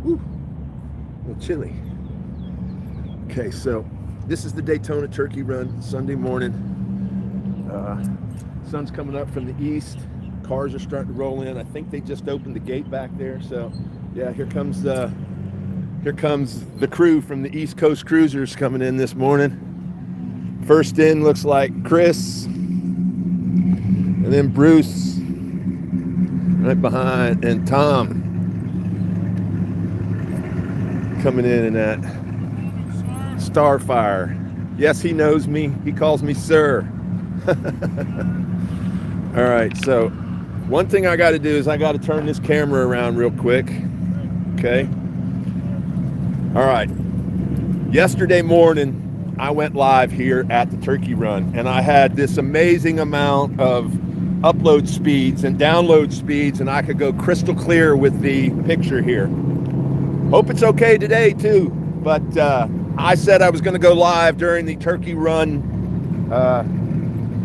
Woo, a little chilly. Okay, so this is the Daytona Turkey Run, Sunday morning. Sun's coming up from the east. Cars are starting to roll in. I think they just opened the gate back there. So, yeah, here comes the crew from the East Coast Cruisers coming in this morning. First in looks like Chris, and then Bruce right behind, and Tom coming in that Starfire. Yes, he knows me. He calls me sir. All right, so one thing I got to do is I got to turn this camera around real quick. Okay. All right. Yesterday morning, I went live here at the Turkey Run, and I had this amazing amount of upload speeds and download speeds, and I could go crystal clear with the picture here. Hope it's okay today too, but I said I was going to go live during the Turkey Run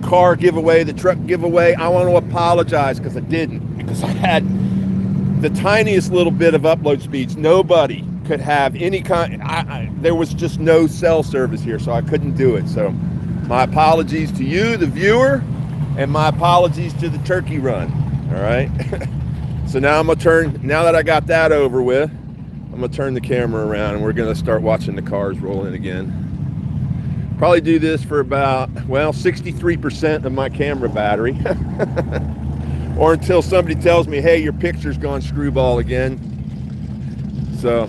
car giveaway, the truck giveaway. I want to apologize because I didn't, because I had the tiniest little bit of upload speeds. Nobody could have any kind. There was just no cell service here, so I couldn't do it. So my apologies to you, the viewer, and my apologies to the Turkey Run. All right. So now I'm gonna now that I got that over with, I'm gonna turn the camera around and we're gonna start watching the cars roll in again. Probably do this for about, well, 63% of my camera battery. Or until somebody tells me, hey, your picture's gone screwball again. So,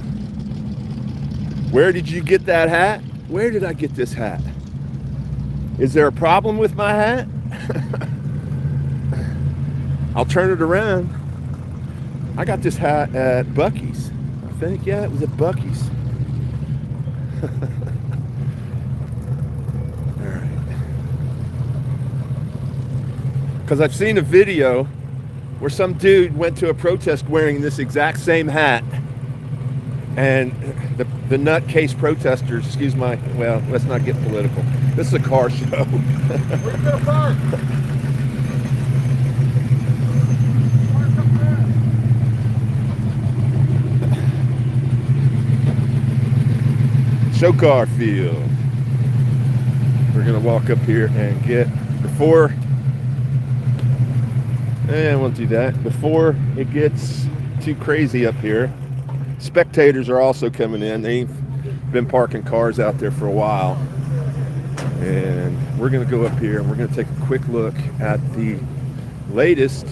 where did you get that hat? Where did I get this hat? Is there a problem with my hat? I'll turn it around. I got this hat at Buc-ee's. I think, yeah, it was at Buc-ee's. Because I've seen a video where some dude went to a protest wearing this exact same hat, and the nutcase protesters, excuse my, well, let's not get political. This is a car show. Where's the car? Show car field. We're gonna walk up here and get before. And we'll do that before it gets too crazy up here. Spectators are also coming in. They've been parking cars out there for a while. And we're going to go up here and we're going to take a quick look at the latest,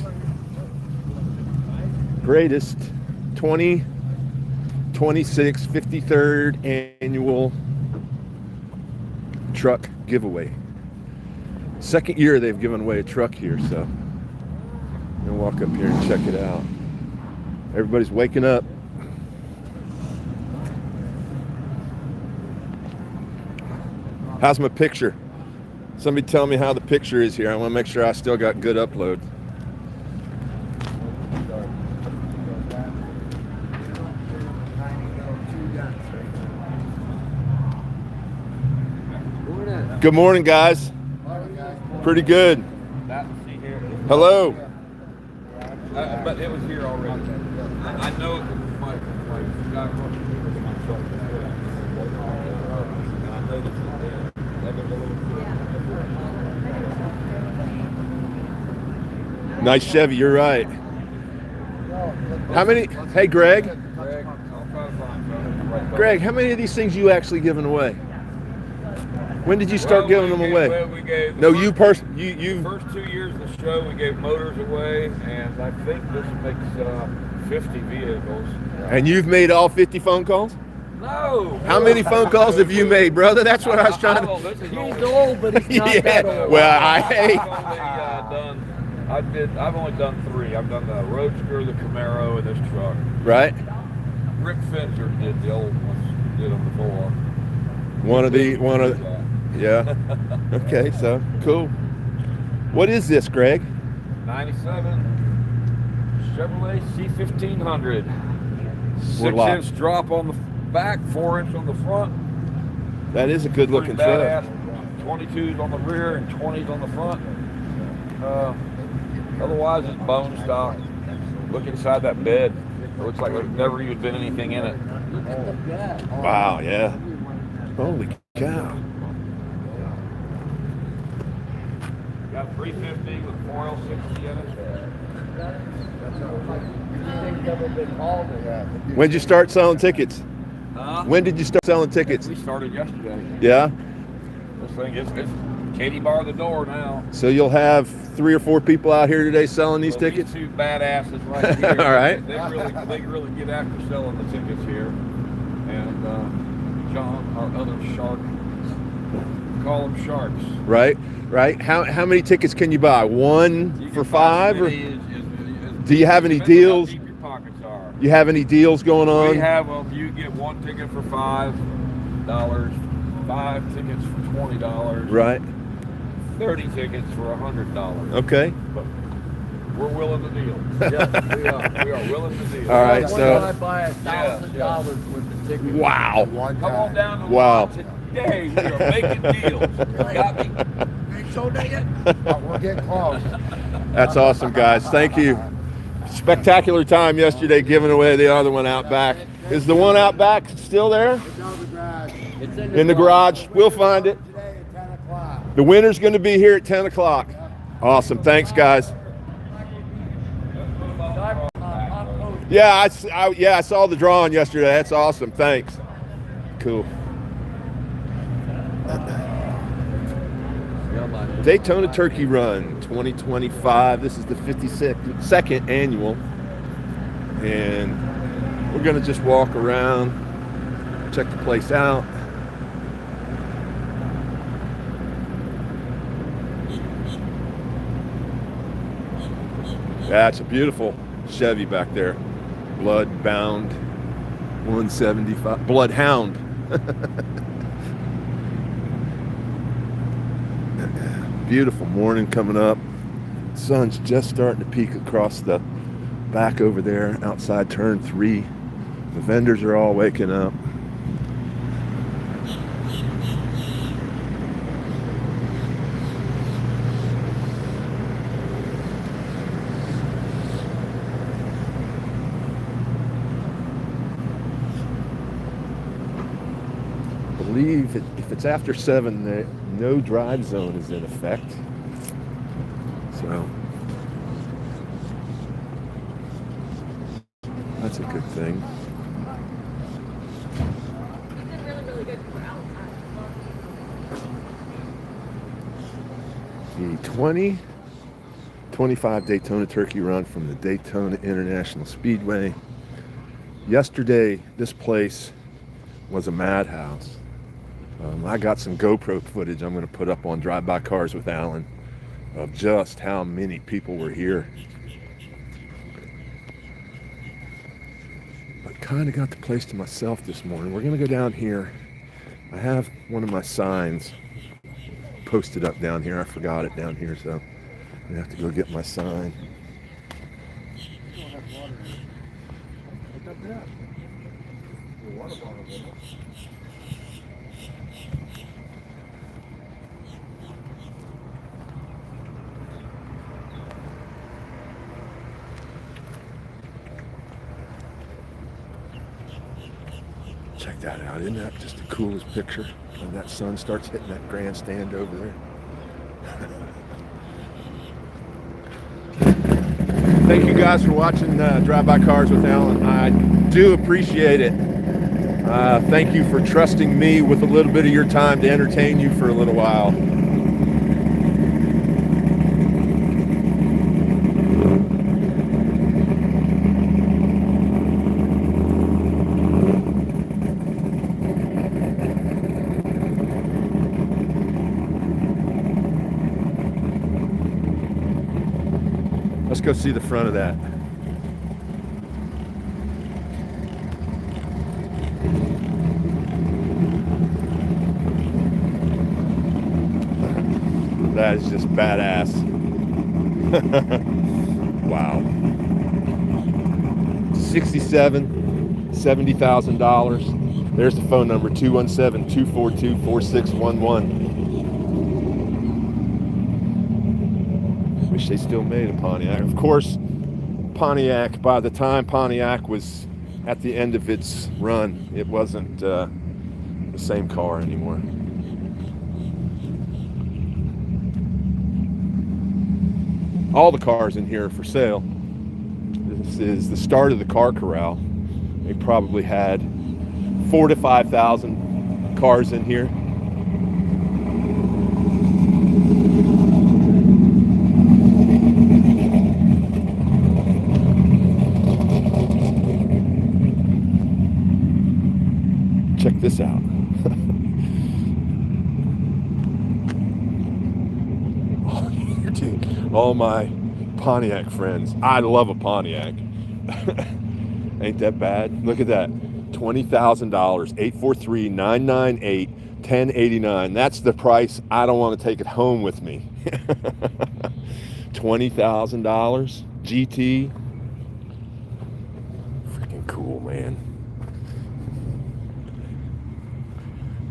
greatest 2026 53rd annual truck giveaway. Second year they've given away a truck here, so and walk up here and check it out. Everybody's waking up. How's my picture? Somebody tell me how the picture is here. I want to make sure I still got good upload. Good morning, guys. Pretty good. Hello. But it was here already. I know it was my guy working with my truck. I know this is there. Nice Chevy, you're right. How many? Hey, Greg. Greg, how many of these things you actually giving away? When did you start giving them away? Well, we gave no, you first 2 years of the show, we gave motors away, and I think this makes 50 vehicles. And you've made all 50 phone calls? No. How many phone calls have you made, brother? That's what I was trying to. He's old, but he's not that old. Well, I've only done 3. I've done the Roadster, the Camaro, and this truck. Right. Rick Fincher did the old ones. Did them before. Yeah. Okay, so cool. What is this, Greg? 97 Chevrolet C1500. 6-inch drop on the back, 4-inch on the front. That is a good looking truck. 22s on the rear and 20s on the front. Otherwise, it's bone stock. Look inside that bed. It looks like there's never even been anything in it. Wow, yeah. Holy cow. Got 350 with 4L60 in it. When did you start selling tickets? Huh? When did you start selling tickets? We started yesterday. Yeah? This thing is Katie bar the door now. So you'll have 3 or 4 people out here today selling these So tickets? These two badasses right here. All right. They really get after selling the tickets here. And John, our other shark, call them sharks. Right, right. How many tickets can you buy? One You for can buy 5? Or do you have any How deals? deep your pockets are. You have any deals going on? We have them. You get 1 ticket for $5, 5 tickets for $20, Right. 30 tickets for $100. Okay. But we're willing to deal. Yes, we are. We are willing to deal. All right, Why so- don't I buy $1,000 worth of tickets? Wow. One Come on time. down to the Wow. lot today. We are making deals. Got me? Ain't sold that yet? We're getting close. That's awesome, guys. Thank you. Spectacular time yesterday giving away the other one out back. Is the one out back still there? It's on the garage. It's In the garage? We'll find it. Today at 10 o'clock. The winner's going to be here at 10 o'clock. Awesome. Thanks, guys. Yeah, I saw the drawing yesterday. That's awesome. Thanks. Cool. Daytona Turkey Run 2025. This is the 52nd annual. And we're going to just walk around, check the place out. That's a beautiful Chevy back there. Blood-bound 175. Bloodhound. Beautiful morning coming up. Sun's just starting to peek across the back over there outside turn 3. The vendors are all waking up. I believe if it's after 7, no drive zone is in effect. So that's a good thing. The 2025 Daytona Turkey Run from the Daytona International Speedway. Yesterday, this place was a madhouse. I got some GoPro footage I'm going to put up on Drive By Cars with Alan of just how many people were here. But kind of got the place to myself this morning. We're going to go down here. I have one of my signs posted up down here. I forgot it down here, so I have to go get my sign. Check that out. Isn't that just the coolest picture? When that sun starts hitting that grandstand over there. Thank you guys for watching Drive By Cars with Alan. I do appreciate it. Thank you for trusting me with a little bit of your time to entertain you for a little while. Let's go see the front of that. That is just badass. Wow. $70,000. There's the phone number, 217-242-4611. Wish they still made a Pontiac. Of course, Pontiac, by the time Pontiac was at the end of its run, it wasn't the same car anymore. All the cars in here are for sale. This is the start of the car corral. They probably had 4,000 to 5,000 cars in here. Check this out. All my Pontiac friends. I love a Pontiac. Ain't that bad? Look at that. $20,000. 843-998-1089. That's the price. I don't want to take it home with me. $20,000 GT. Freaking cool, man.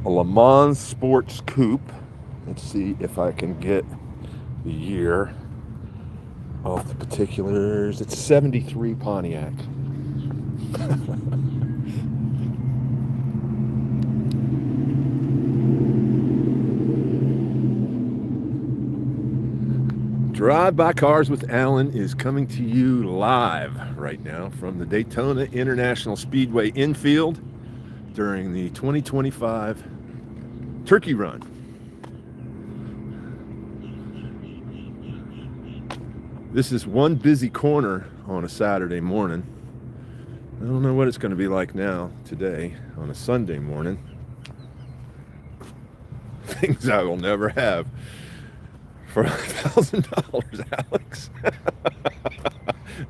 A Le Mans Sports Coupe. Let's see if I can get the year off the particulars. It's 73 Pontiac. Drive by Cars with Alan is coming to you live right now from the Daytona International Speedway infield during the 2025 Turkey Run. This is one busy corner on a Saturday morning. I don't know what it's going to be like now today on a Sunday morning. Things I will never have for $1,000, Alex.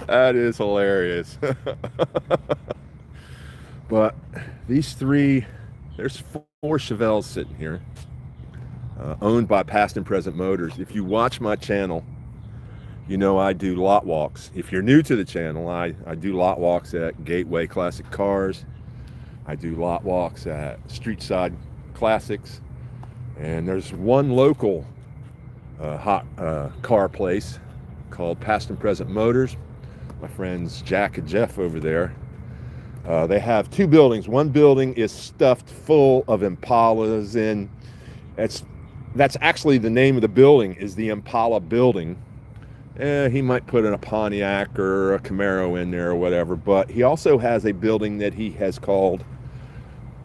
That is hilarious. But these three, there's 4 Chevelles sitting here, owned by Past and Present Motors. If you watch my channel, you know I do lot walks. If you're new to the channel, I do lot walks at Gateway Classic Cars. I do lot walks at Street Side Classics. And there's one local hot car place called Past and Present Motors. My friends Jack and Jeff over there. They have 2 buildings. One building is stuffed full of Impalas, and that's actually the name of the building, is the Impala building. He might put in a Pontiac or a Camaro in there or whatever, but he also has a building that he has called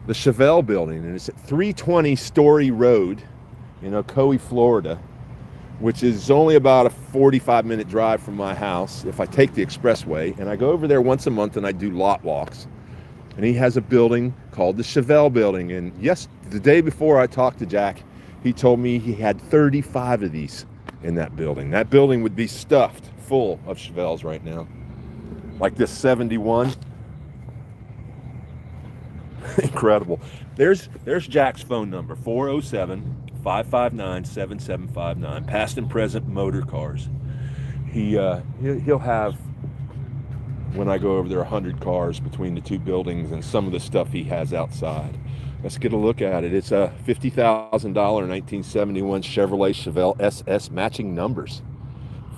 the Chevelle building, and it's at 320 Story Road in Ocoee, Florida, which is only about a 45-minute drive from my house if I take the expressway. And I go over there once a month and I do lot walks. And he has a building called the Chevelle building. And yes, the day before I talked to Jack, he told me he had 35 of these in that building. That building would be stuffed full of Chevelles right now. Like this 71. Incredible. There's Jack's phone number, 407-559-7759. Past and Present Motor Cars. He'll have, when I go over there, 100 cars between the 2 buildings and some of the stuff he has outside. Let's get a look at it. It's a $50,000 1971 Chevrolet Chevelle SS, matching numbers.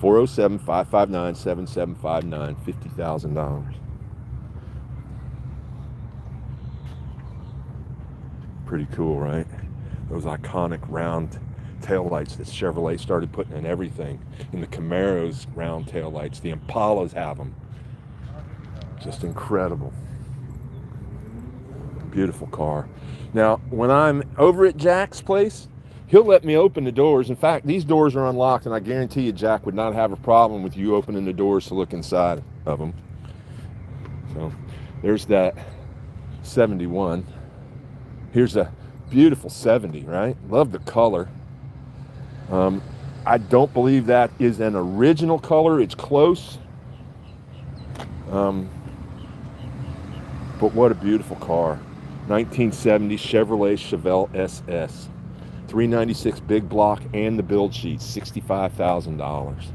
407-559-7759. $50,000. Pretty cool, right? Those iconic round taillights that Chevrolet started putting in everything. In the Camaros, round taillights. The Impalas have them. Just incredible. Beautiful car. Now, when I'm over at Jack's place, he'll let me open the doors. In fact, these doors are unlocked, and I guarantee you Jack would not have a problem with you opening the doors to look inside of them. So there's that 71. Here's a beautiful 70, right? Love the color. I don't believe that is an original color. It's close. But what a beautiful car. 1970 Chevrolet Chevelle SS. 396 big block and the build sheet. $65,000.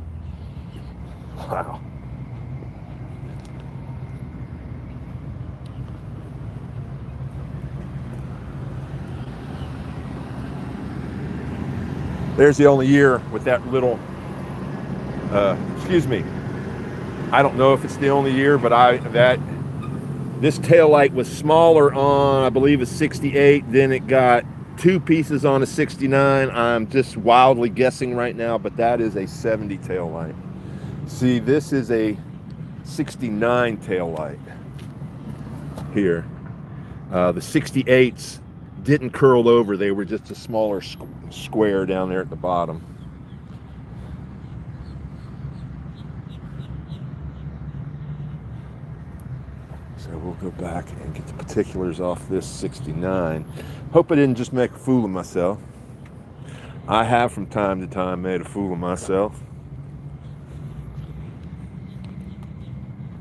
Wow. There's the only year with that little, excuse me. I don't know if it's the only year, but this taillight was smaller on, I believe, a 68. Then it got 2 pieces on a 69. I'm just wildly guessing right now, but that is a 70 taillight. See, this is a 69 taillight here. The 68s didn't curl over. They were just a smaller square down there at the bottom. So we'll go back and get the particulars off this 69. Hope I didn't just make a fool of myself. I have from time to time made a fool of myself.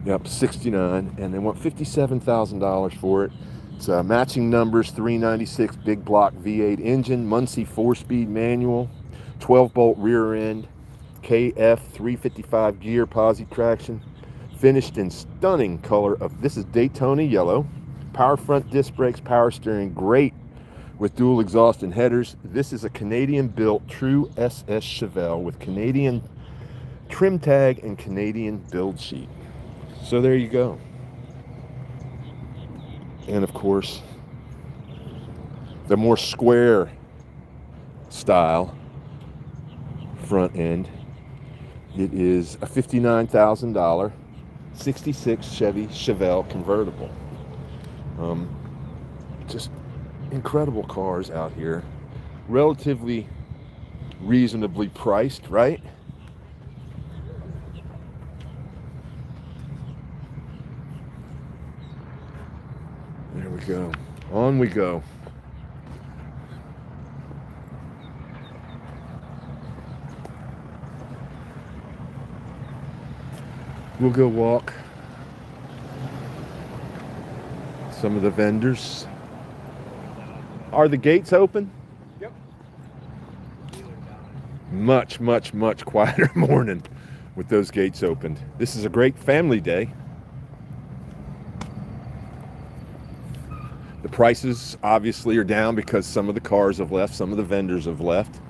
Yep, 69, and they want $57,000 for it. It's matching numbers, 396 big block V8 engine, Muncie 4-speed manual, 12-bolt rear end, KF 355 gear, posi traction, finished in stunning color of, this is Daytona yellow, power front disc brakes, power steering, great with dual exhaust and headers. This is a Canadian-built true SS Chevelle with Canadian trim tag and Canadian build sheet. So there you go. And of course, the more square style front end, it is a $59,000 '66 Chevy Chevelle convertible. Just incredible cars out here, relatively reasonably priced, right? There we go. On we go. We'll go walk some of the vendors. Are the gates open? Yep. Much, much, much quieter morning with those gates opened. This is a great family day. The prices obviously are down because some of the cars have left, some of the vendors have left.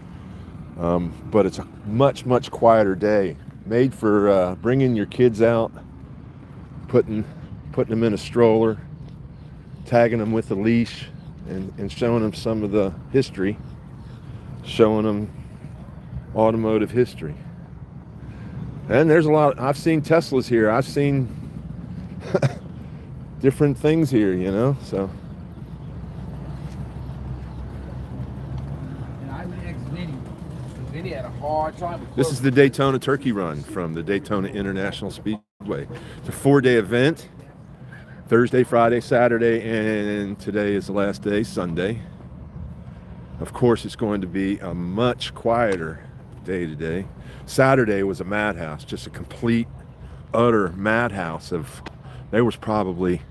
But it's a much, much quieter day. Made for bringing your kids out, putting them in a stroller, tagging them with a leash, and showing them some of the history, showing them automotive history. And there's a lot. I've seen Teslas here. I've seen different things here, you know, so. He had a hard time. This is the Daytona Turkey Run from the Daytona International Speedway. It's a 4-day event, Thursday, Friday, Saturday, and today is the last day, Sunday. Of course, it's going to be a much quieter day today. Saturday was a madhouse, just a complete, utter madhouse there was probably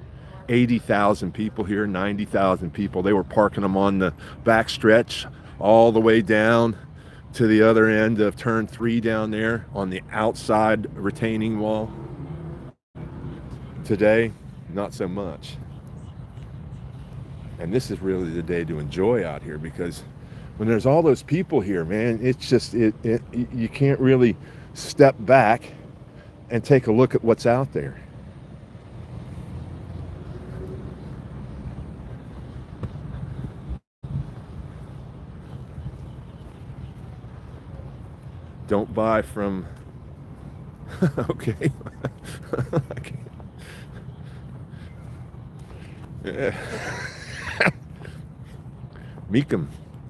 80,000 people here, 90,000 people. They were parking them on the back stretch all the way down to the other end of turn 3 down there on the outside retaining wall. Today, not so much. And this is really the day to enjoy out here, because when there's all those people here, man, it's just, you can't really step back and take a look at what's out there. Don't buy from, okay. Yeah. Mecum.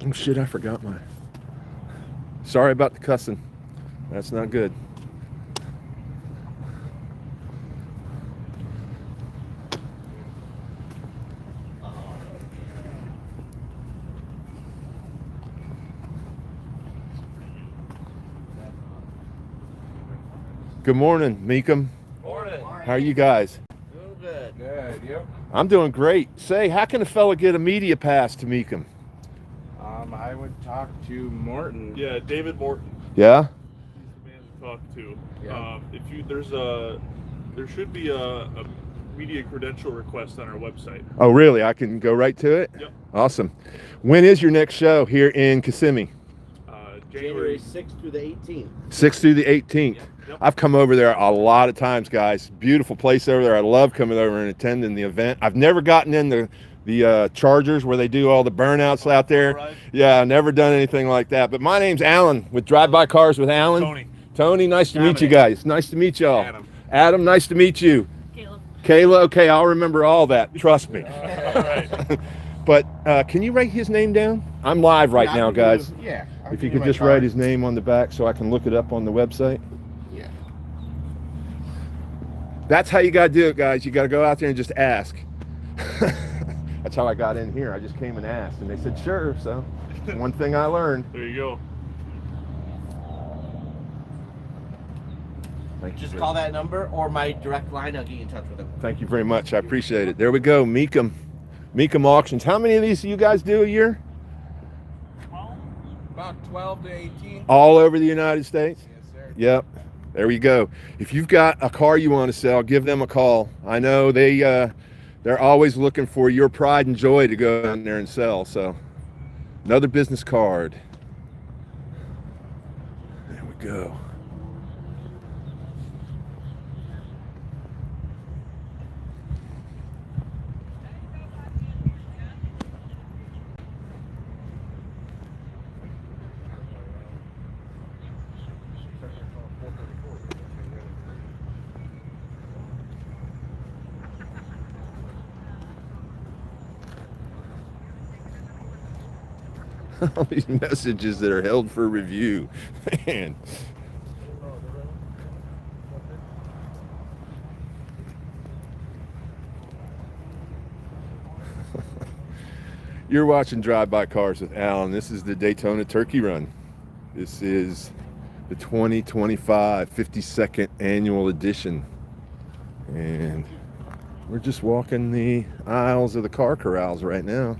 Oh shit, I forgot my, sorry about the cussing. That's not good. Good morning, Mecum. Morning. How are you guys? Doing good. Good, yep. I'm doing great. Say, how can a fella get a media pass to Mecum? I would talk to Morton. Yeah, David Morton. Yeah? He's the man to talk to. Yeah. There should be a media credential request on our website. Oh, really? I can go right to it? Yep. Awesome. When is your next show here in Kissimmee? January 6th through the 18th. 6th through the 18th. Yep. I've come over there a lot of times, guys. Beautiful place over there. I love coming over and attending the event. I've never gotten in the Chargers where they do all the burnouts out there. Right. Yeah, I've never done anything like that. But my name's Alan with Drive By Cars with Alan. Tony. Tony, nice to meet you Dominic. guys. Nice to meet y'all. Adam. Adam, nice to meet you. Kayla, okay, I'll remember all that. Trust me. All right. But can you write his name down? I'm live right Yeah, I now, can give guys. you- Yeah. I'll If give you could my just card. write his name on the back so I can look it up on the website. Yeah. That's how you got to do it, guys. You got to go out there and just ask. That's how I got in here. I just came and asked, and they said, sure. So one thing I learned. There you go. Thank you Just very- call that number or my direct line. I'll get you in touch with him. Thank you very much. I appreciate it. There we go. Mecum auctions. How many of these do you guys do a year? About 12 to 18. All over the United States? Yes, sir. Yep. There you go. If you've got a car you want to sell, give them a call. I know they're always looking for your pride and joy to go down there and sell. So another business card. There we go. All these messages that are held for review. Man. You're watching Drive By Cars with Alan. This is the Daytona Turkey Run. This is the 2025 52nd annual edition. And we're just walking the aisles of the car corrals right now.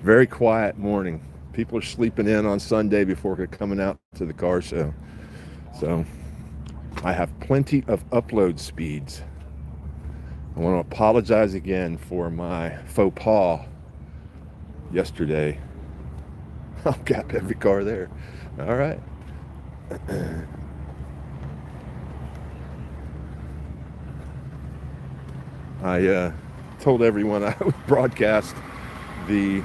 Very quiet morning. People are sleeping in on Sunday before coming out to the car show. So I have plenty of upload speeds. I want to apologize again for my faux pas yesterday. I'll gap every car there. All right. I told everyone I would broadcast the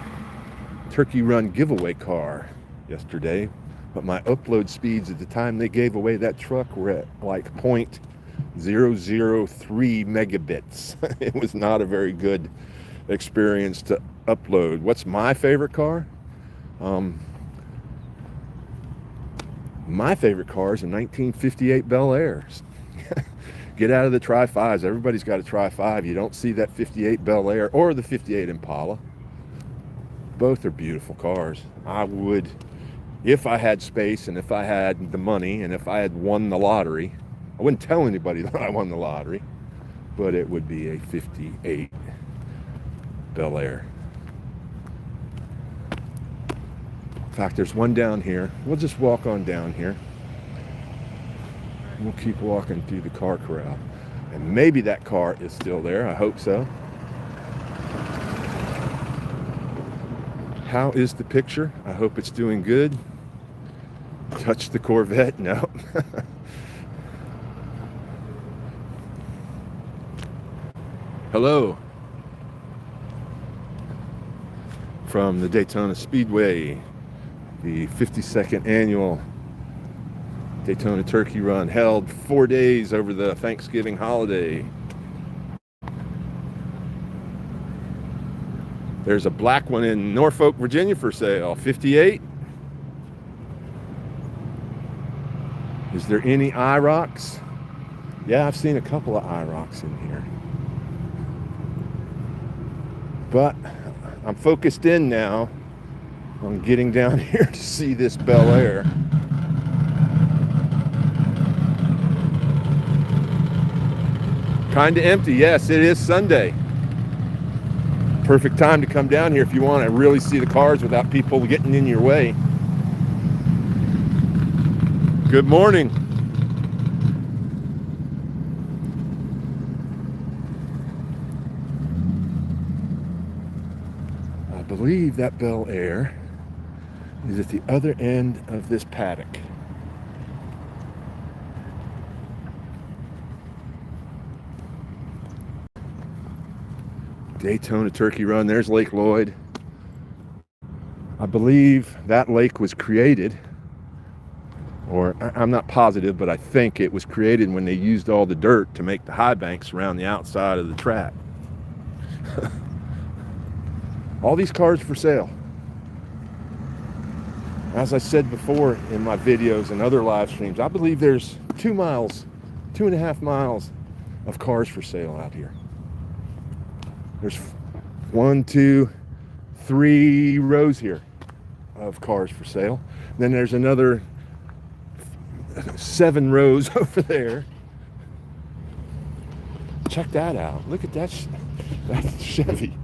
Turkey Run giveaway car yesterday, but my upload speeds at the time they gave away that truck were at like 0.003 megabits. It was not a very good experience to upload. What's my favorite car? My favorite car is a 1958 Bel Air. Get out of the Tri-5s. Everybody's got a Tri-5. You don't see that 58 Bel Air or the 58 Impala. Both are beautiful cars. I would, if I had space and if I had the money and if I had won the lottery, I wouldn't tell anybody that I won the lottery, but it would be a 58 Bel Air. In fact, there's one down here. We'll just walk on down here. We'll keep walking through the car corral. And maybe that car is still there. I hope so. How is the picture? I hope it's doing good. Touch the Corvette? No. Hello. From the Daytona Speedway, the 52nd annual Daytona Turkey Run, held 4 days over the Thanksgiving holiday. There's a black one in Norfolk, Virginia for sale, 58. Is there any IROCs? Yeah, I've seen a couple of IROCs in here. But I'm focused in now on getting down here to see this Bel Air. Kind of empty. Yes, it is Sunday. Perfect time to come down here if you want to really see the cars without people getting in your way. Good morning. I believe that Bel Air is at the other end of this paddock. Daytona Turkey Run. There's Lake Lloyd. I believe that lake was created, or I'm not positive, but I think it was created when they used all the dirt to make the high banks around the outside of the track. All these cars for sale. As I said before in my videos and other live streams, I believe there's 2.5 miles of cars for sale out here. There's 1, 2, 3 rows here of cars for sale. Then there's another 7 rows over there. Check that out. Look at that Chevy.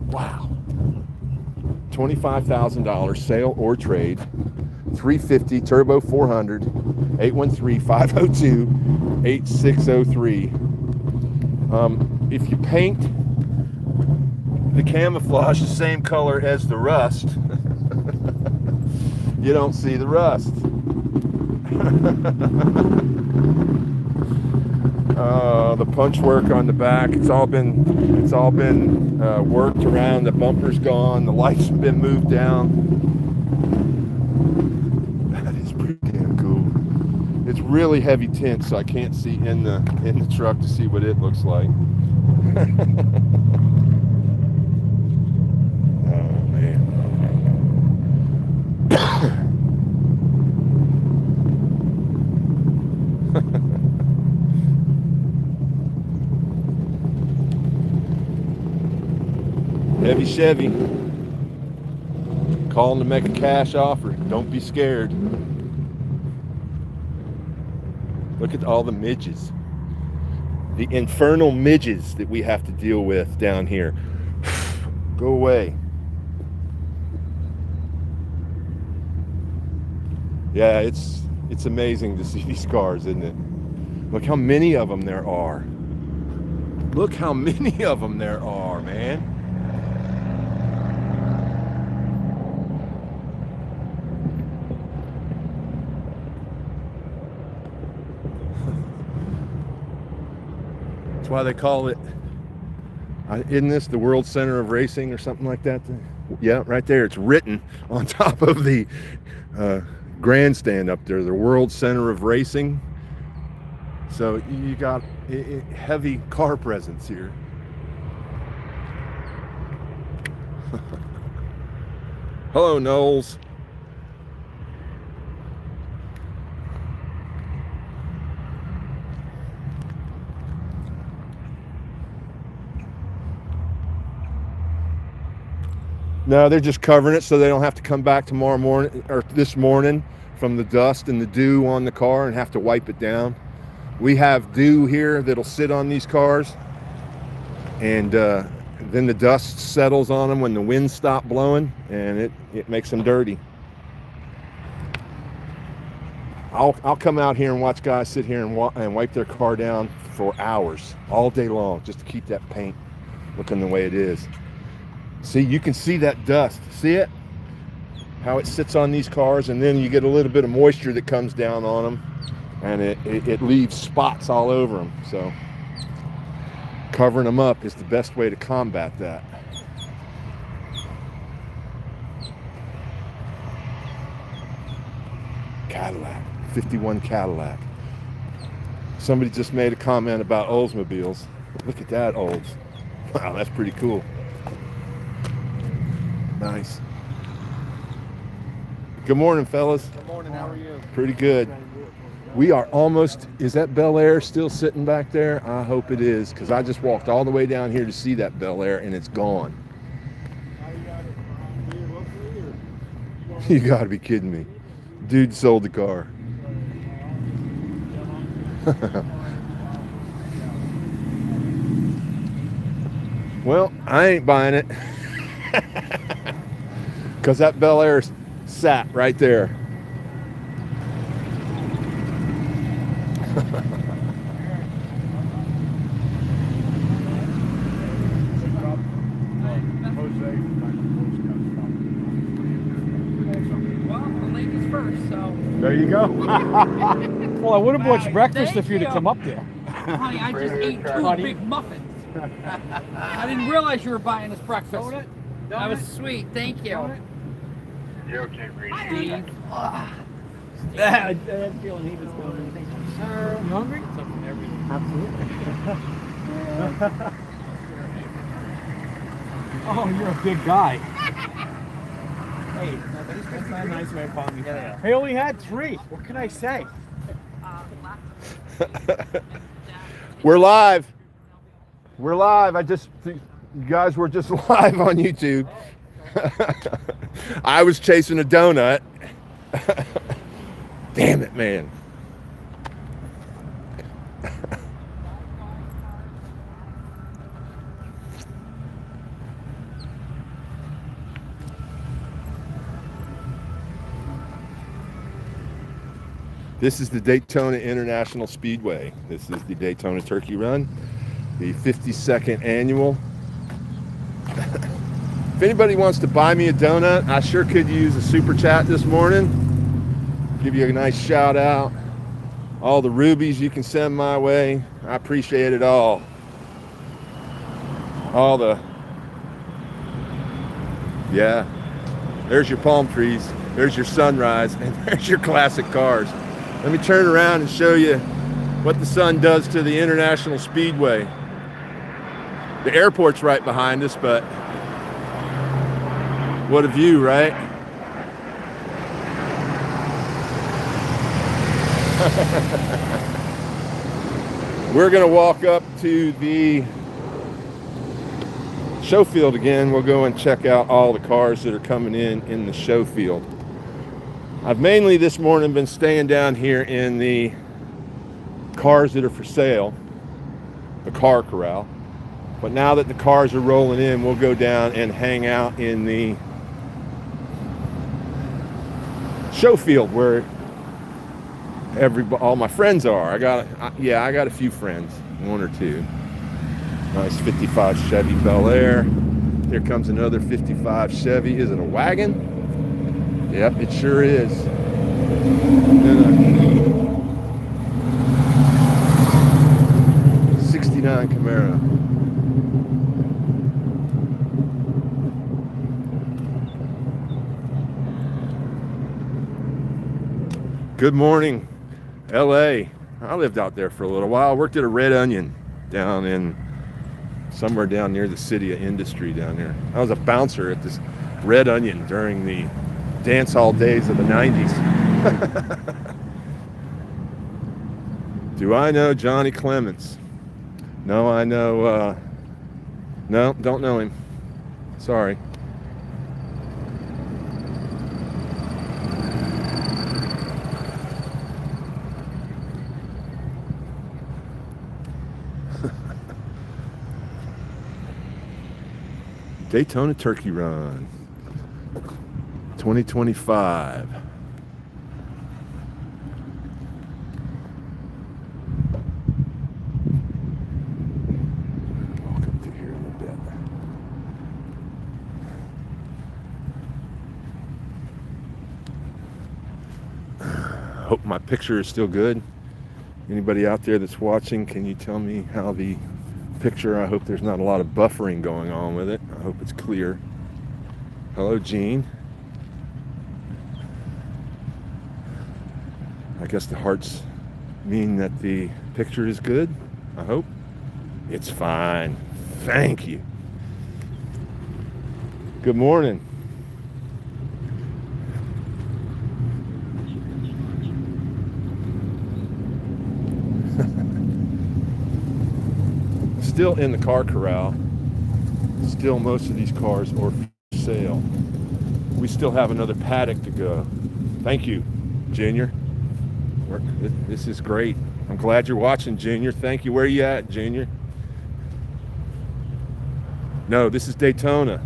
Wow. $25,000 sale or trade. 350 turbo 400 813-502-8603. If you paint the camouflage the same color as the rust, you don't see the rust. The punch work on the back, it's all been worked around. The bumper's gone, the lights have been moved down. That is pretty damn cool. It's really heavy tint, so I can't see in the truck to see what it looks like. Oh man. Heavy Chevy. Calling to make a cash offer. Don't be scared. Look at all the midges. The infernal midges that we have to deal with down here. Go away. Yeah, it's amazing to see these cars, isn't it? Look how many of them there are. Look how many of them there are, man. That's why they call it, isn't this the World Center of Racing or something like that? Yeah, right there. It's written on top of the grandstand up there, the World Center of Racing. So you got heavy car presence here. Hello, Knowles. No, they're just covering it so they don't have to come back tomorrow morning or this morning from the dust and the dew on the car and have to wipe it down. We have dew here that'll sit on these cars, and then the dust settles on them when the winds stop blowing, and it makes them dirty. I'll come out here and watch guys sit here and wipe their car down for hours, all day long, just to keep that paint looking the way it is. See, you can see that dust. See it? How it sits on these cars, and then you get a little bit of moisture that comes down on them, and it leaves spots all over them. So covering them up is the best way to combat that. Cadillac, 51 Cadillac. Somebody just made a comment about Oldsmobiles. Look at that Olds. Wow, that's pretty cool. Nice. Good morning, fellas. Good morning, how are you? Pretty good. We are almost, is that Bel Air still sitting back there? I hope it is, because I just walked all the way down here to see that Bel Air and it's gone. You gotta be kidding me. Dude sold the car. Well, I ain't buying it. Because that Bel Air sat right there. There you go. Well, I would have bought you breakfast if you'd have come up there. Honey, I just ate 2 big muffins. I didn't realize you were buying us breakfast. That was sweet. Thank you. You're okay, Brady. Steve. I had a feeling he was going to. Sir, you hungry? Absolutely. Oh, you're a big guy. Hey, that's not a nice way of calling me. I only had 3. What can I say? We're live. We're live. You guys were just live on YouTube. I was chasing a donut. Damn it, man. This is the Daytona International Speedway. This is the Daytona Turkey Run, the 52nd annual. If anybody wants to buy me a donut, I sure could use a super chat this morning. Give you a nice shout out. All the rubies you can send my way, I appreciate it all. Yeah, there's your palm trees, there's your sunrise, and there's your classic cars. Let me turn around and show you what the sun does to the International Speedway. The airport's right behind us, but what a view, right? We're gonna walk up to the showfield again. We'll go and check out all the cars that are coming in the showfield. I've mainly this morning been staying down here in the cars that are for sale, the car corral. But now that the cars are rolling in, we'll go down and hang out in the showfield where all my friends are. I got a few friends, 1 or 2. Nice 55 Chevy Bel Air. Here comes another 55 Chevy. Is it a wagon? Yep, it sure is. And a 69 Camaro. Good morning, LA. I lived out there for a little while. I worked at a Red Onion somewhere down near the city of Industry down there. I was a bouncer at this Red Onion during the dance hall days of the 90s. Do I know Johnny Clements? No, I know, no, don't know him. Sorry. Daytona Turkey Run 2025. Walk up to here a little bit. Hope my picture is still good. Anybody out there that's watching, can you tell me how the picture, I hope there's not a lot of buffering going on with it. I hope it's clear. Hello, Gene. I guess the hearts mean that the picture is good. I hope. It's fine. Thank you. Good morning. Still in the car corral. Still most of these cars are for sale. We still have another paddock to go. Thank you, Junior. This is great. I'm glad you're watching, Junior. Thank you. Where are you at, Junior? No, this is Daytona.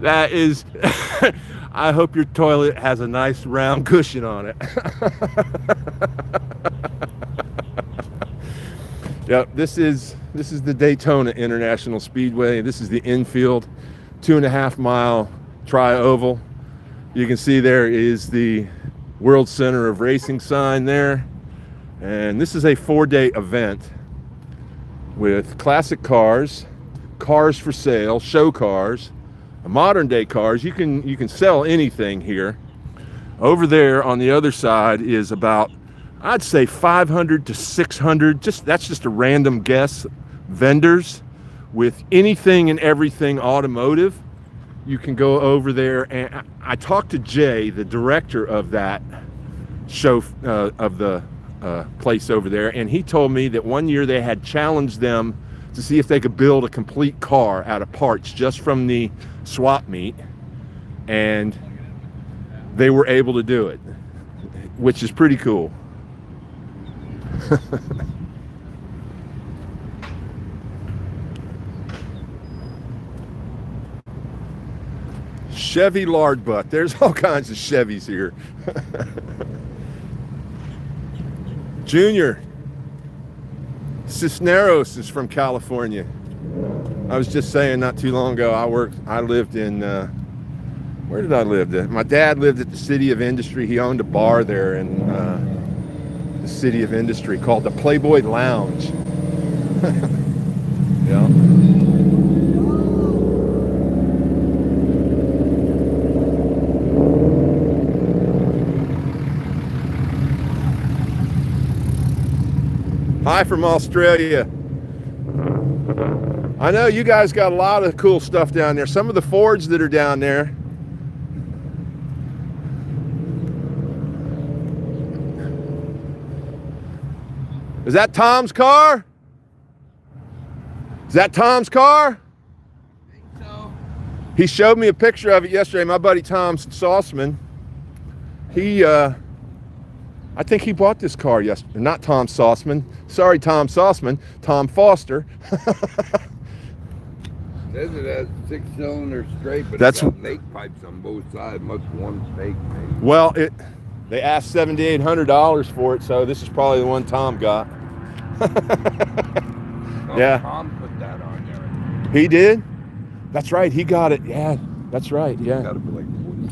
That is, I hope your toilet has a nice round cushion on it. Yep, this is the Daytona International Speedway. This is the infield, 2.5 mile tri-oval. You can see there is the World Center of Racing sign there. And this is a 4-day event with classic cars, cars for sale, show cars, modern day cars. You can sell anything here. Over there on the other side is about, I'd say 500 to 600, that's just a random guess, vendors with anything and everything automotive. You can go over there, and I talked to Jay, the director of that show, of the place over there, and he told me that one year they had challenged them to see if they could build a complete car out of parts just from the swap meet, and they were able to do it, which is pretty cool. Chevy lard butt. There's all kinds of Chevys here. Junior Cisneros is from California. I was just saying not too long ago, I lived in, where did I live? My dad lived at the City of Industry. He owned a bar there in the City of Industry called the Playboy Lounge. Yeah. Hi from Australia. I know you guys got a lot of cool stuff down there. Some of the Fords that are down there. Is that Tom's car? Is that Tom's car? I think so. He showed me a picture of it yesterday. My buddy Tom Sauceman. I think he bought this car yesterday. Not Tom Sauceman. Sorry, Tom Sauceman. Tom Foster. Says it has 6-cylinder straight, but That's- it's got lake pipes on both sides. Must one fake, maybe. Well, they asked $7,800 for it, so this is probably the one Tom got. Oh, Yeah. Tom put that on there. He did? That's right. He got it. Yeah, that's right. Got Yeah. it for like 40.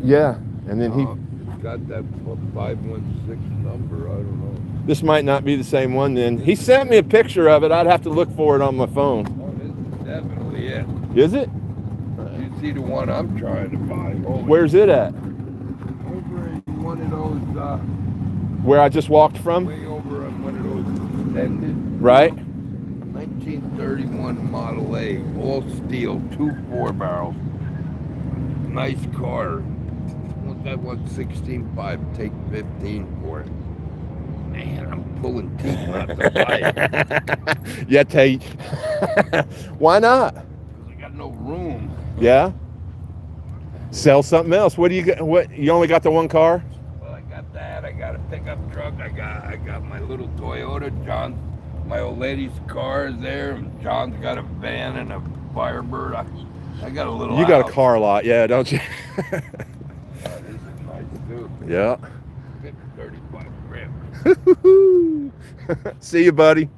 Yeah. And then It's got that 516 number. I don't know. this might not be the same one then. He sent me a picture of it. I'd have to look for it on my phone. Oh, this is definitely it. Is it? You see the one I'm trying to buy? Where's it at? Over in one of those, Where I just walked from? way over on one of those extended Right? 1931 Model A, all steel, 2 4-barrels. Nice car. Want that one 16.5, take 15 for it. Man, I'm pulling teeth not to buy it. Yeah, Tate. Why not? I got no room. Yeah? Sell something else. What do you got? What, you only got the one car? Well, I got that. I got a pickup truck. I got my little Toyota. John, my old lady's car is there. And John's got a van and a Firebird. I got a little. You got a house. car lot, yeah, don't you? Yeah, this is nice too. Yeah. 35 grand. See you, buddy.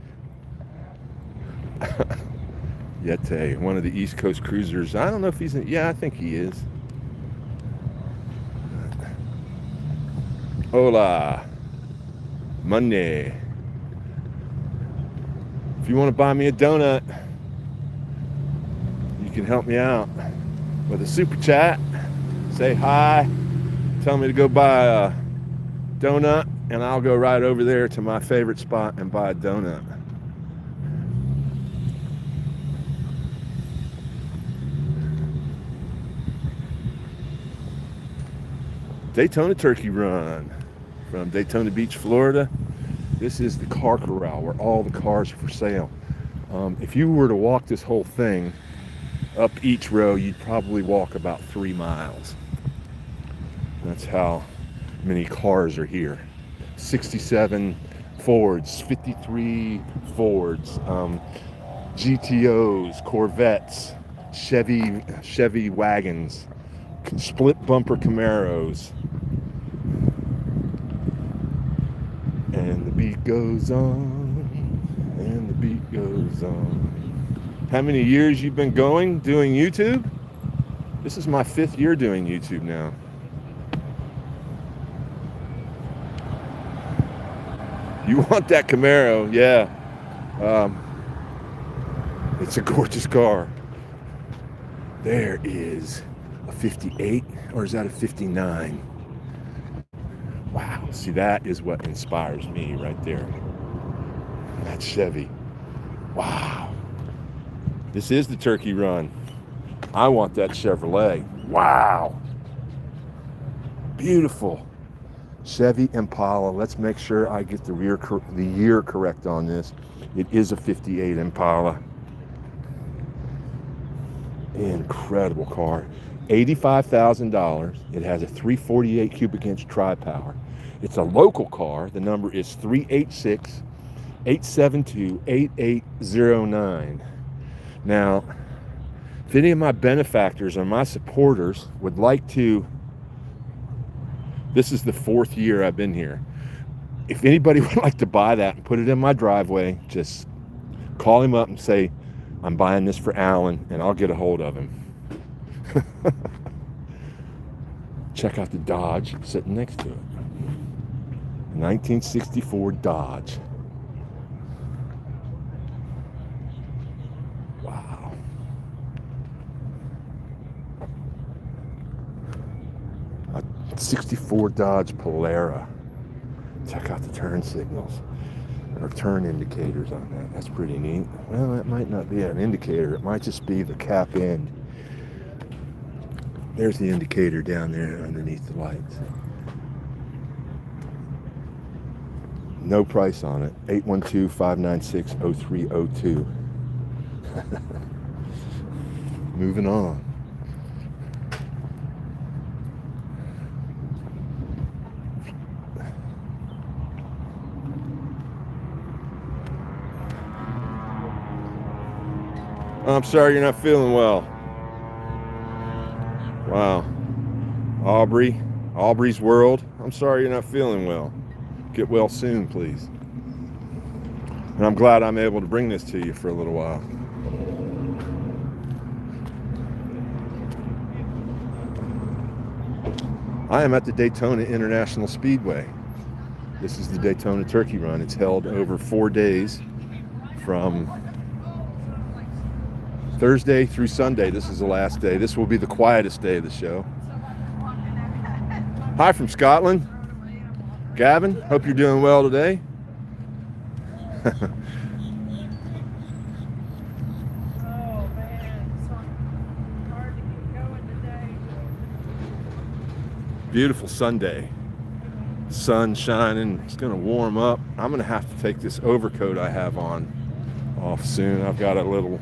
Yeti, one of the East Coast cruisers. I don't know if he's in. Yeah, I think he is. Hola. Monday. If you want to buy me a donut, you can help me out with a super chat. Say hi. Tell me to go buy a donut, and I'll go right over there to my favorite spot and buy a donut. Daytona Turkey Run from Daytona Beach, Florida. This is the car corral where all the cars are for sale. If you were to walk this whole thing up each row, you'd probably walk about 3 miles. That's how many cars are here. 67 Fords, 53 Fords, GTOs, Corvettes, Chevy wagons, split bumper Camaros. And the beat goes on, and the beat goes on. How many years you've been doing YouTube? This is my 5th year doing YouTube now. You want that Camaro, yeah. It's a gorgeous car. There is a 58, or is that a 59? Wow, see, that is what inspires me right there. That Chevy. Wow. This is the Turkey Run. I want that Chevrolet. Wow. Beautiful. Chevy Impala. Let's make sure I get the year correct on this. It is a 58 Impala. Incredible car. $85,000. It has a 348 cubic inch tri-power. It's a local car. The number is 386-872-8809. Now, if any of my benefactors or my supporters would like to, this is the 4th year I've been here. If anybody would like to buy that and put it in my driveway, just call him up and say, I'm buying this for Alan, and I'll get a hold of him. Check out the Dodge sitting next to it. 1964 Dodge. Wow. A 64 Dodge Polara. Check out the turn signals or turn indicators on that. That's pretty neat. Well, that might not be an indicator. It might just be the cap end. There's the indicator down there underneath the lights. No price on it. 812-596-0302. Moving on. I'm sorry you're not feeling well. Wow. Aubrey's World. I'm sorry you're not feeling well. Get well soon, please. And I'm glad I'm able to bring this to you for a little while. I am at the Daytona International Speedway. This is the Daytona Turkey Run. It's held over 4 days from Thursday through Sunday. This is the last day. This will be the quietest day of the show. Hi from Scotland. Gavin, hope you're doing well today. Oh man, it's hard to get going today. Beautiful Sunday. Sun shining. It's going to warm up. I'm going to have to take this overcoat I have on off soon. I've got a little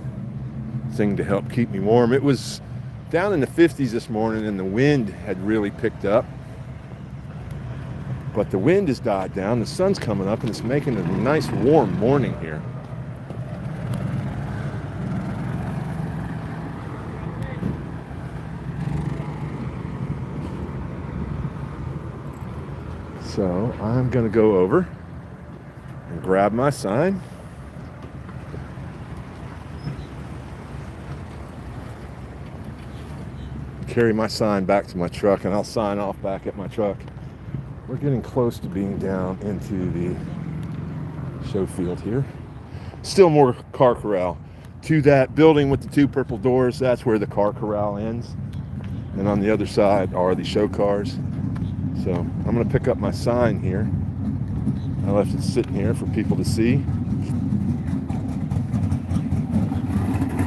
thing to help keep me warm. It was down in the 50s this morning and the wind had really picked up. But the wind has died down, the sun's coming up, and it's making a nice warm morning here. So I'm gonna go over and grab my sign. Carry my sign back to my truck, and I'll sign off back at my truck. We're getting close to being down into the show field here. Still more car corral. To that building with the 2 purple doors, that's where the car corral ends. And on the other side are the show cars. So I'm gonna pick up my sign here. I left it sitting here for people to see.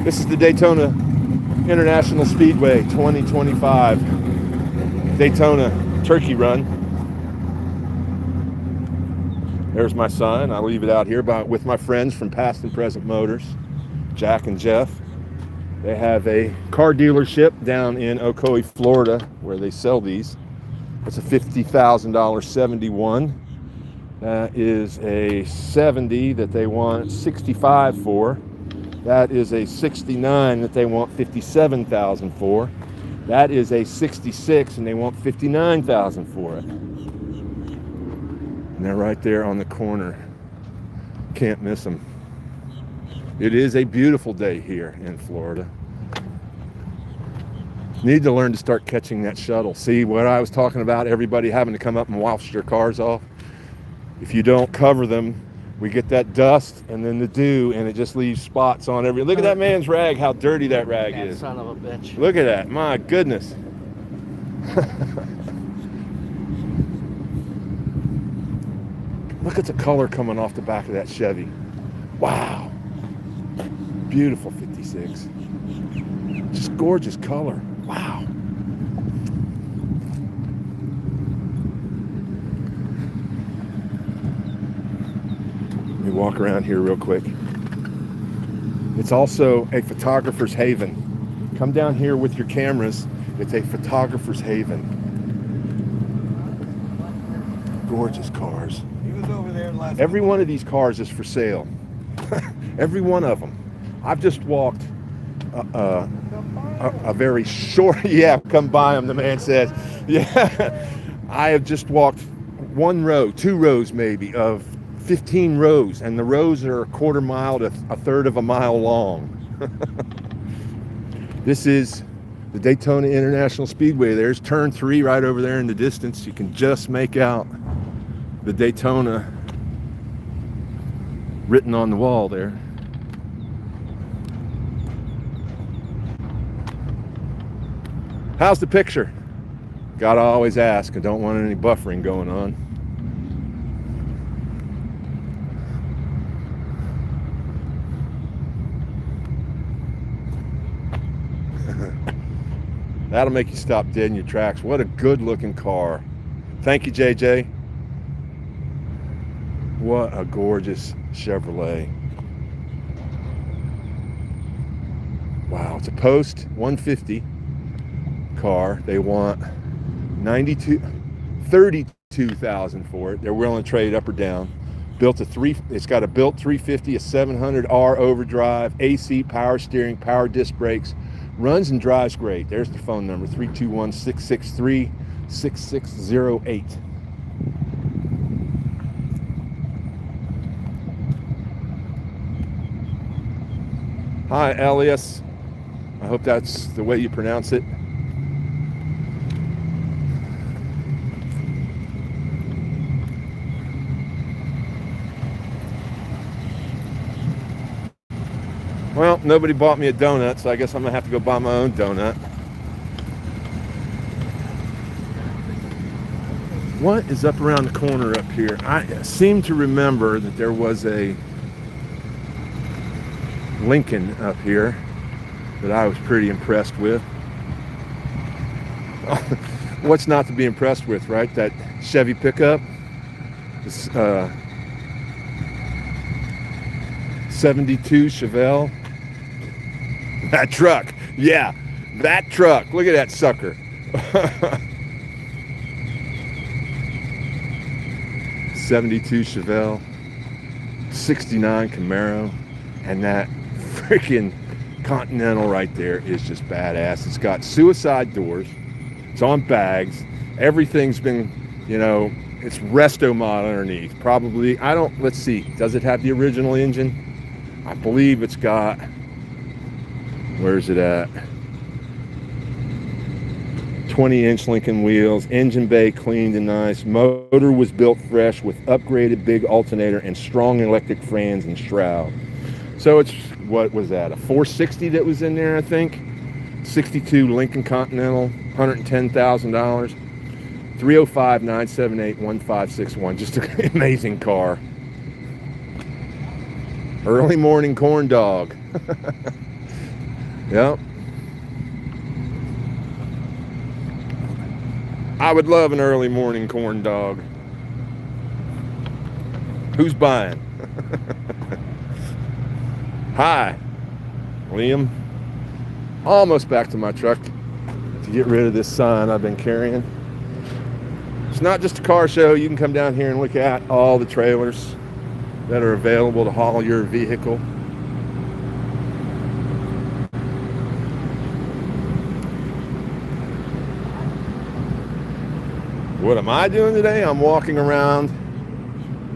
This is the Daytona International Speedway 2025 Daytona Turkey Run. There's my sign. I leave it out here with my friends from Past and Present Motors, Jack and Jeff. They have a car dealership down in Ocoee, Florida, where they sell these. It's a $50,000 71. That is a 70 that they want 65 for. That is a 69 that they want 57,000 for. That is a 66 and they want 59,000 for it. And they're right there on the corner. Can't miss them. It is a beautiful day here in Florida. Need to learn to start catching that shuttle. See what I was talking about, everybody having to come up and wash their cars off? if you don't cover them, we get that dust and then the dew, and it just leaves spots on every. Look at that man's rag, how dirty that rag That is. son of a bitch. Look at that, my goodness. Look at the color coming off the back of that Chevy. Wow. Beautiful 56. Just gorgeous color. Wow. Let me walk around here real quick. It's also a photographer's haven. Come down here with your cameras. It's a photographer's haven. Gorgeous cars. He was over there last Every one of these cars is for sale. Every one of them. I've just walked a very short, yeah, come buy them, the man says. Yeah, I have just walked 1 row, 2 rows maybe, of 15 rows, and the rows are a quarter mile to a third of a mile long. This is the Daytona International Speedway. There's turn 3 right over there in the distance. You can just make out the Daytona written on the wall there. How's the picture? Gotta always ask. I don't want any buffering going on. That'll make you stop dead in your tracks. What a good looking car. Thank you, JJ. What a gorgeous Chevrolet. Wow, it's a post 150 car. They want 32,000 for it. They're willing to trade up or down. It's got a built 350, a 700R overdrive, AC, power steering, power disc brakes. Runs and drives great. There's the phone number, 321-663-6608. Hi, Elias. I hope that's the way you pronounce it. Well, nobody bought me a donut, so I guess I'm gonna have to go buy my own donut. What is up around the corner up here? I seem to remember that there was a Lincoln up here that I was pretty impressed with. What's not to be impressed with, right? That Chevy pickup. This 72 Chevelle. That truck, yeah, that truck. Look at that sucker. 72 Chevelle, 69 Camaro, and that freaking Continental right there is just badass. It's got suicide doors. It's on bags. Everything's been, it's resto mod underneath. Probably, let's see, does it have the original engine? I believe it's got, where's it at? 20-inch Lincoln wheels, engine bay cleaned and nice. Motor was built fresh with upgraded big alternator and strong electric fans and shroud. So it's, what was that, a 460 that was in there, I think? 62 Lincoln Continental, $110,000. 305-978-1561. Just an amazing car. Early morning corn dog. Yep. I would love an early morning corn dog. Who's buying? Hi, Liam. Almost back to my truck to get rid of this sign I've been carrying. It's not just a car show. You can come down here and look at all the trailers that are available to haul your vehicle. What am I doing today? I'm walking around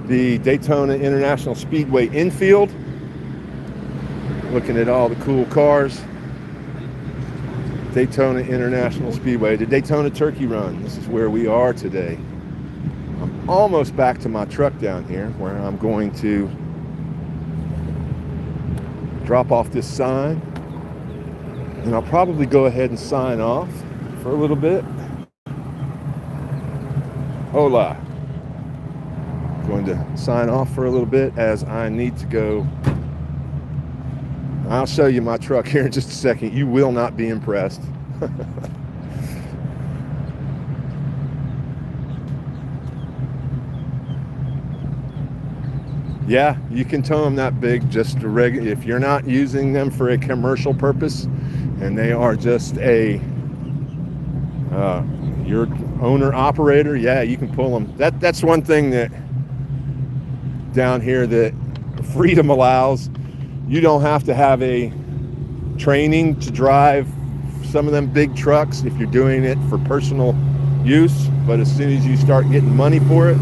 the Daytona International Speedway infield, looking at all the cool cars. Daytona International Speedway, the Daytona Turkey Run. This is where we are today. I'm almost back to my truck down here where I'm going to drop off this sign, and I'll probably go ahead and sign off for a little bit. Hola. Going to sign off for a little bit as I need to go. I'll show you my truck here in just a second. You will not be impressed. Yeah, you can tow them that big, just a regular. If you're not using them for a commercial purpose, and they are just a your owner operator, yeah, you can pull them. That's one thing that down here that freedom allows. You don't have to have a training to drive some of them big trucks if you're doing it for personal use, but as soon as you start getting money for it,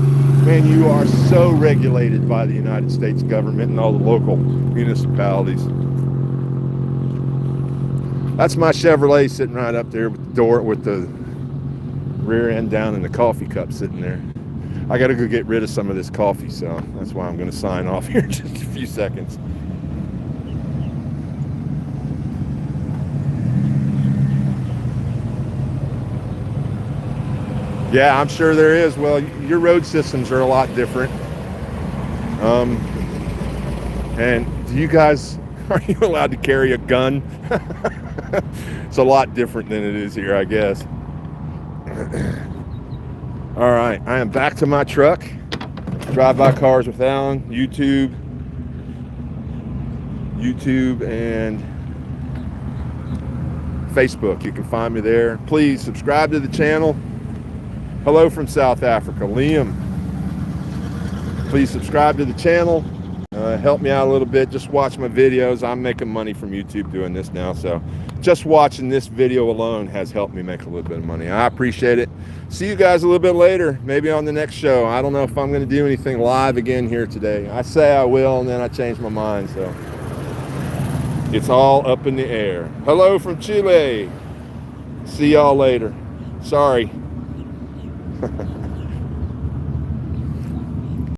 man, you are so regulated by the United States government and all the local municipalities. That's my Chevrolet sitting right up there with the door, with the rear end down and the coffee cup sitting there. I gotta go get rid of some of this coffee, so that's why I'm gonna sign off here in just a few seconds. Yeah, I'm sure there is. Well, your road systems are a lot different. And do you guys, are you allowed to carry a gun? It's a lot different than it is here, I guess. All right, I am back to my truck. Drive-by Cars with Alan, YouTube, and Facebook. You can find me there. Please subscribe to the channel. Hello from South Africa, Liam. Please subscribe to the channel. Help me out a little bit. Just watch my videos. I'm making money from YouTube doing this now, so just watching this video alone has helped me make a little bit of money. I appreciate it. See you guys a little bit later, maybe on the next show. I don't know if I'm going to do anything live again here today. I say I will, and then I change my mind, so it's all up in the air. Hello from Chile. See y'all later. Sorry.